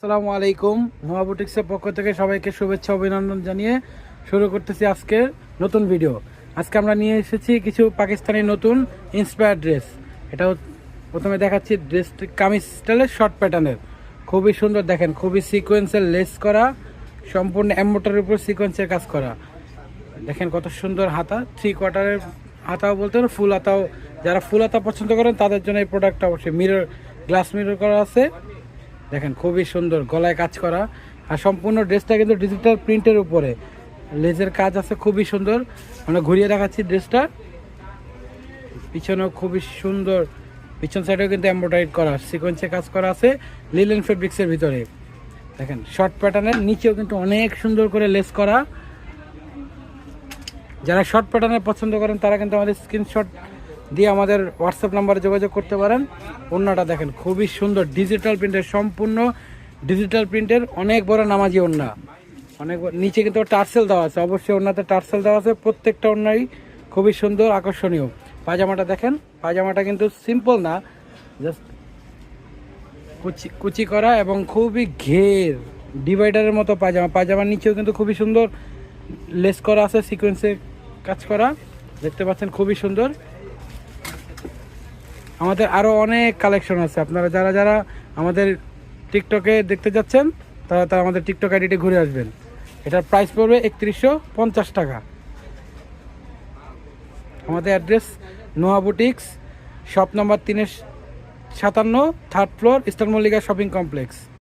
আসসালামু আলাইকুম। নোয়া বুটিক্সের পক্ষ থেকে সবাইকে শুভেচ্ছা অভিনন্দন জানিয়ে শুরু করতেছি আজকের নতুন ভিডিও। আজকে আমরা নিয়ে এসেছি কিছু পাকিস্তানি নতুন ইন্সপায়ার ড্রেস। এটাও প্রথমে দেখাচ্ছি ড্রেসটি কামিজ স্টাইলের শর্ট প্যাটার্নের, খুবই সুন্দর। দেখেন, খুবই সিকোয়েন্সের লেস করা, সম্পূর্ণ এম্বোটারির উপর সিকোয়েন্সের কাজ করা। দেখেন কত সুন্দর হাতা, 3/4 হাতাও বলতে পারেন, ফুল হাতাও। যারা ফুল হাতা পছন্দ করেন তাদের জন্য এই প্রোডাক্টটা অবশ্যই। মিরর, গ্লাস মিরর করা আছে। দেখেন খুবই সুন্দর, গলায় কাজ করা। আর সম্পূর্ণ ড্রেসটা কিন্তু ডিজিটাল প্রিন্টের উপরে লেজের কাজ আছে, খুবই সুন্দর। আমরা ঘুরিয়ে দেখাচ্ছি ড্রেসটা। পিছনেও খুবই সুন্দর, পিছন সাইডেও কিন্তু এমব্রয়ডারি করা, সিকোয়েন্সের কাজ করা আছে লিলেন ফেব্রিক্সের ভিতরে। দেখেন শর্ট প্যাটার্নের নিচেও কিন্তু অনেক সুন্দর করে লেস করা। যারা শর্ট প্যাটার্নের পছন্দ করেন তারা কিন্তু আমাদের স্ক্রিনশট দিয়ে আমাদের হোয়াটসঅ্যাপ নাম্বারে যোগাযোগ করতে পারেন। ওড়নাটা দেখেন খুবই সুন্দর, ডিজিটাল প্রিন্টের, সম্পূর্ণ ডিজিটাল প্রিন্টের, অনেক বড় নামাজি ওড়না। অনেক নিচে কিন্তু টার্সেল দেওয়া আছে, অবশ্যই ওড়নাতে টার্সেল দেওয়া আছে। প্রত্যেকটা ওড়নাই খুবই সুন্দর, আকর্ষণীয়। পাজামাটা দেখেন, পাজামাটা কিন্তু সিম্পল না, জাস্ট কুচি করা এবং খুবই ঘের ডিভাইডারের মতো পাজামা। পাজামার নিচেও কিন্তু খুবই সুন্দর লেস করা আছে, সিকোয়েন্সের কাজ করা, দেখতে পাচ্ছেন খুবই সুন্দর। আমাদের আরও অনেক কালেকশন আছে। আপনারা যারা যারা আমাদের টিকটকে দেখতে যাচ্ছেন তারা তারা আমাদের টিকটক আইডিতে ঘুরে আসবেন। এটার প্রাইস পড়বে 3150 টাকা। আমাদের অ্যাড্রেস নোয়া boutiques, shop number 357, 3rd floor, eastern Mallika shopping complex.